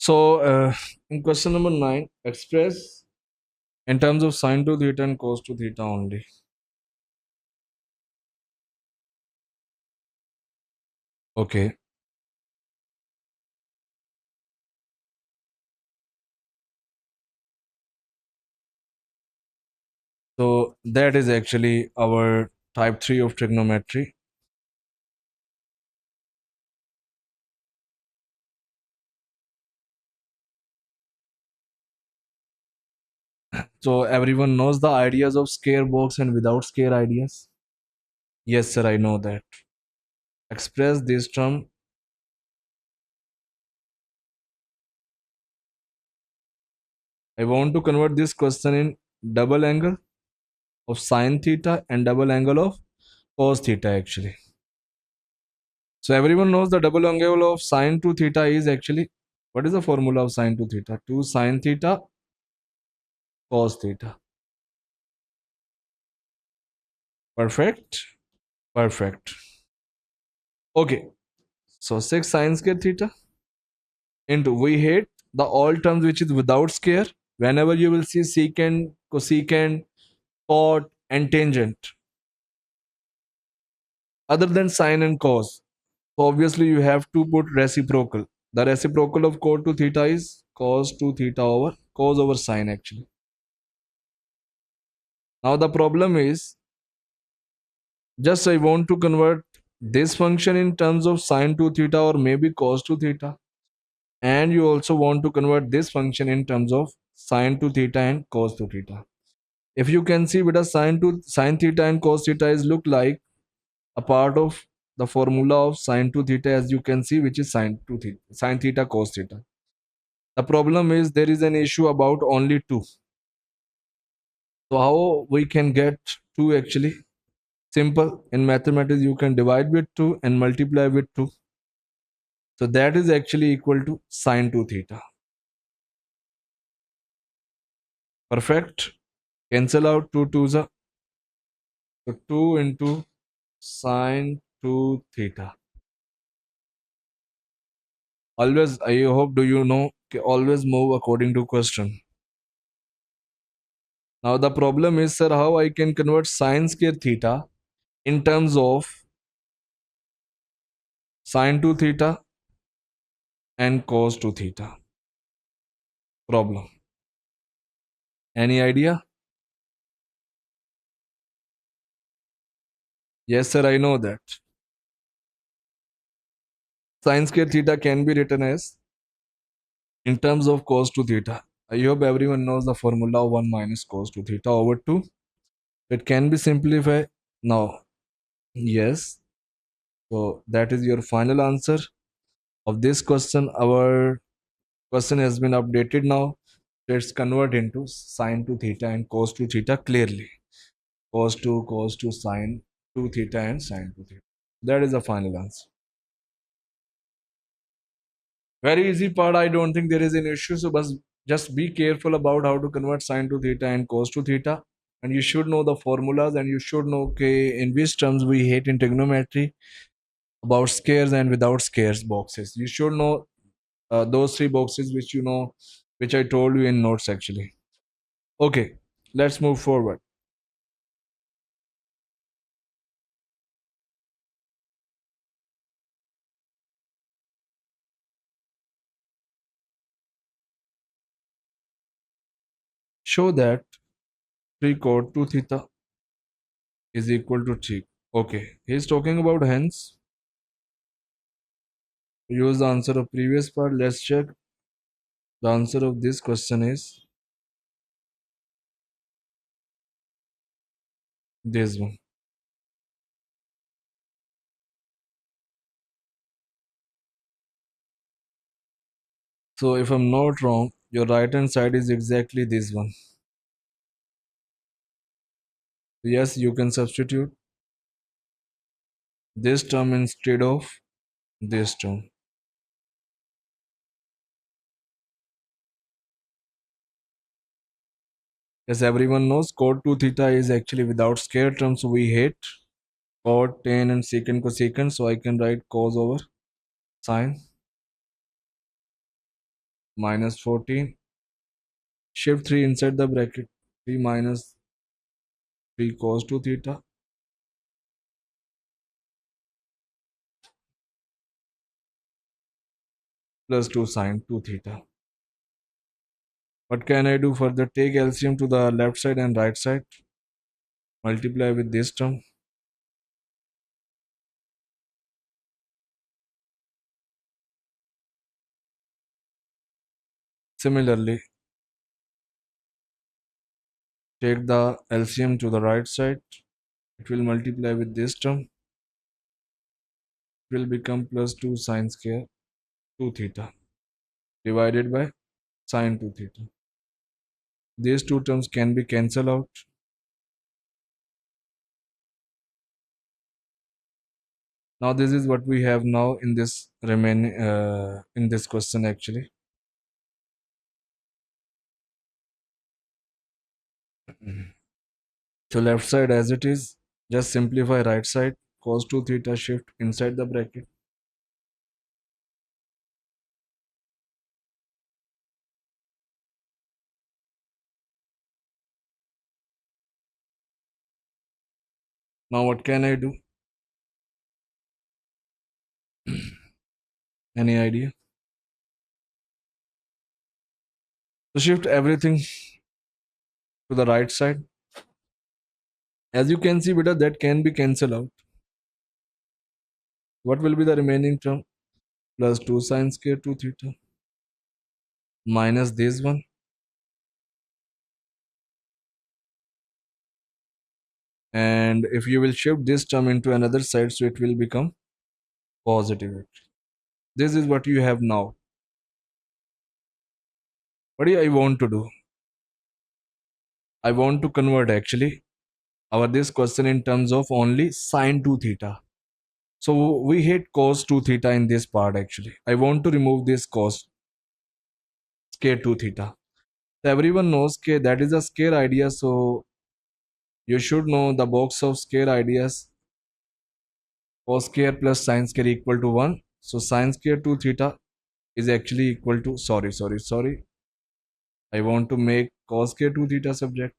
So, in question number 9, express in terms of sine to theta and cos to theta only. Okay. So, that is actually our type 3 of trigonometry. So, everyone knows the ideas of square box and without square ideas. Yes, sir, I know that. Express this term. I want to convert this question in double angle of sine theta and double angle of cos theta actually. So everyone knows the double angle of sine to theta is actually, what is the formula of sine to theta? 2 sine theta cos theta. Perfect. Perfect. Okay. So 6 sine square theta into, we hate the all terms which is without square. Whenever you will see secant, cosecant, cot and tangent other than sine and cos. So obviously you have to put reciprocal. The reciprocal of cot to theta is cos to theta over cos over sine actually. Now the problem is, just I want to convert this function in terms of sine to theta or maybe cos to theta. And you also want to convert this function in terms of sine to theta and cos to theta. If you can see, with a sine theta and cos theta is look like a part of the formula of sine to theta, as you can see, which is sine theta cos theta. The problem is there is an issue about only 2. So how we can get 2 actually? Simple. In mathematics, you can divide with 2 and multiply with 2. So that is actually equal to sine 2 theta. Perfect. Cancel out 2 2's. So 2 into sine 2 theta. Always, I hope, do you know, always move according to question. Now the problem is, sir, how I can convert sine square theta in terms of sine 2 theta and cos 2 theta. Problem. Any idea? Yes, sir, I know that. Sine square theta can be written as in terms of cos 2 theta. I hope everyone knows the formula of 1 minus cos 2 theta over 2. It can be simplified now. Yes. So that is your final answer of this question. Our question has been updated now. Let's convert into sine 2 theta and cos 2 theta clearly. Cos 2, sine 2 theta and sine 2 theta. That is the final answer. Very easy part. I don't think there is an issue. So just be careful about how to convert sine to theta and cos to theta. And you should know the formulas, and you should know, okay, in which terms we hate in trigonometry about squares and without squares boxes. You should know those 3 boxes which you know, which I told you in notes actually. Okay, let's move forward. Show that 3 cot 2 theta is equal to 3. Okay, he's talking about hence. Use the answer of previous part. Let's check. The answer of this question is this one. So if I'm not wrong, your right hand side is exactly this one. Yes, you can substitute this term instead of this term. As everyone knows, cot 2 theta is actually without square term, so we hate cot, tan and secant, cosecant, so I can write cos over sine. minus 14. Shift 3 inside the bracket. 3 minus 3 cos 2 theta plus 2 sin 2 theta. What can I do further? Take LCM to the left side and right side. Multiply with this term. Similarly, take the LCM to the right side. It will multiply with this term. It will become plus 2 sine square 2 theta divided by sine 2 theta. These two terms can be cancelled out. Now this is what we have now in this remaining in this question actually. So left side as it is, just simplify right side, cos 2 theta shift inside the bracket. Now what can I do? Any idea? So shift everything to the right side. As you can see, beta, that can be cancelled out. What will be the remaining term? Plus 2 sine square 2 theta minus this one. And if you will shift this term into another side, so it will become positive. This is what you have now. What do I want to do? I want to convert actually our this question in terms of only sine 2 theta. So we hate cos 2 theta in this part actually. I want to remove this cos square 2 theta. So everyone knows that is a square idea. So you should know the box of square ideas. Cos square plus sine square equal to 1. So sine square 2 theta is actually equal to, sorry. I want to make cos square 2 theta subject.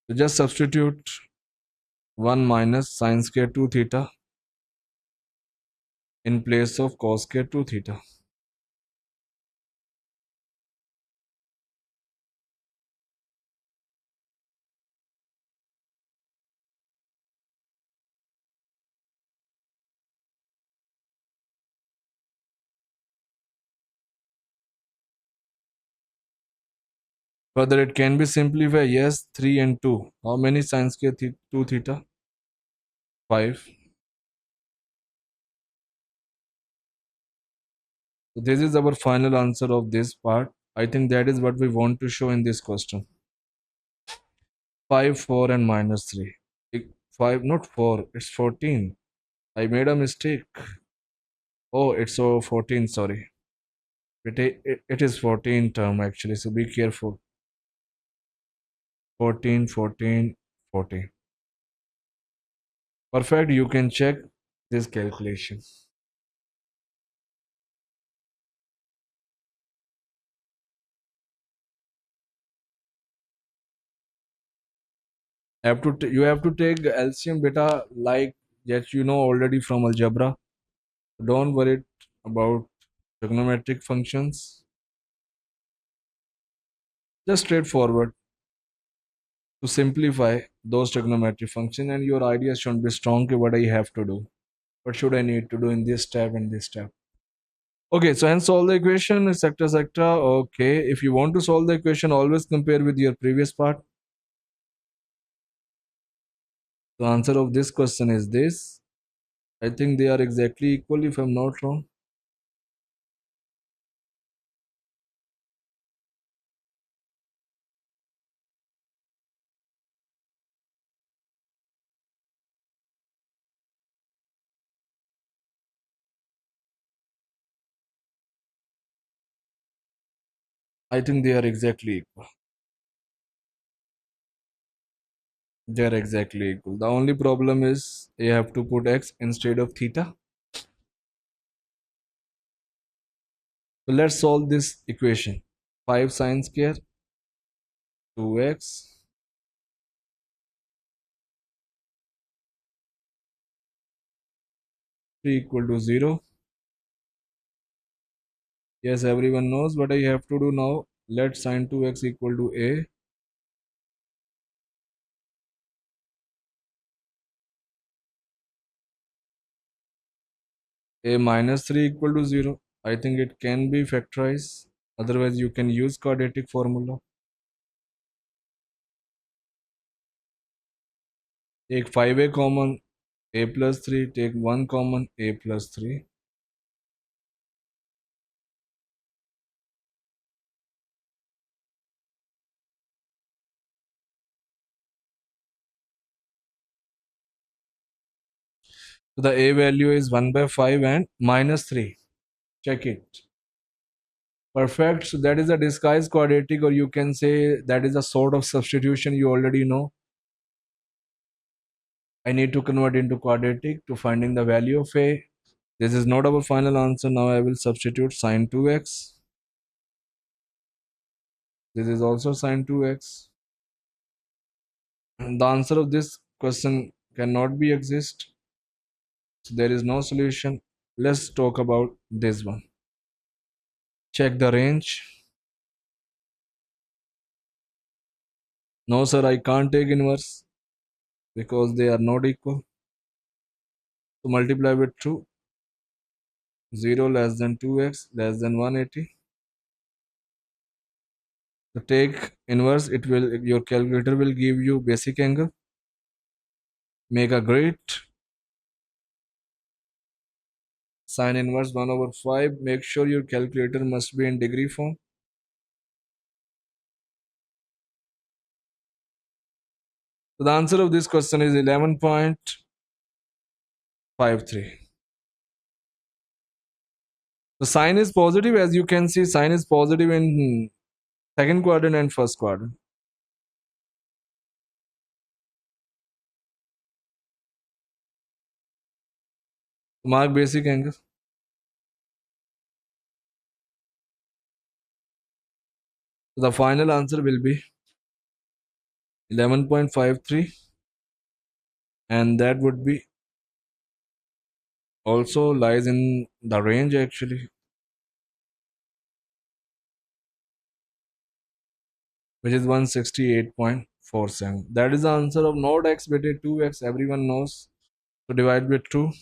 So just substitute 1 minus sine square 2 theta in place of cos square 2 theta. Further, it can be simplified. Yes, 3 and 2. How many sine square 2 theta? 5. So this is our final answer of this part. I think that is what we want to show in this question. 5, 4 and minus 3. 5, not 4, it's 14. I made a mistake. Oh, it's 14, sorry. It is 14 term actually, so be careful. 14, 14, 14. Perfect, you can check this calculation. You have to take LCM beta like that you know already from algebra. Don't worry about trigonometric functions. Just straightforward to simplify those trigonometric functions, and your ideas should be strong. What I have to do, what should I need to do in this step and this step. Okay, so and solve the equation, etc. Okay, if you want to solve the equation, always compare with your previous part. The answer of this question is this. I think they are exactly equal if I'm not wrong. I think they are exactly equal. They are exactly equal. The only problem is you have to put x instead of theta. So let's solve this equation. 5 sine square 2x 3 equal to 0. Yes, everyone knows what I have to do now. Let sine 2x equal to a minus 3 equal to 0. I think it can be factorized. Otherwise, you can use quadratic formula. Take 5a common, a plus 3. Take 1 common, a plus 3. So the a value is 1 by 5 and minus 3. Check it. Perfect. So that is a disguised quadratic, or you can say that is a sort of substitution you already know. I need to convert into quadratic to finding the value of a. This is not our final answer. Now I will substitute sine 2x. This is also sine 2x. The answer of this question cannot be exist. So there is no solution. Let's talk about this one. Check the range. No sir, I can't take inverse because they are not equal. So multiply with 2. 0 less than 2x less than 180. So take inverse, it will, your calculator will give you basic angle. Make a grid. Sine inverse 1 over 5. Make sure your calculator must be in degree form. So the answer of this question is 11.53. The sine is positive, as you can see, sine is positive in second quadrant and first quadrant. Mark basic angle. So the final answer will be 11.53, and that would be also lies in the range actually, which is 168.47. That is the answer of not x but 2x. Everyone knows. So divide with 2.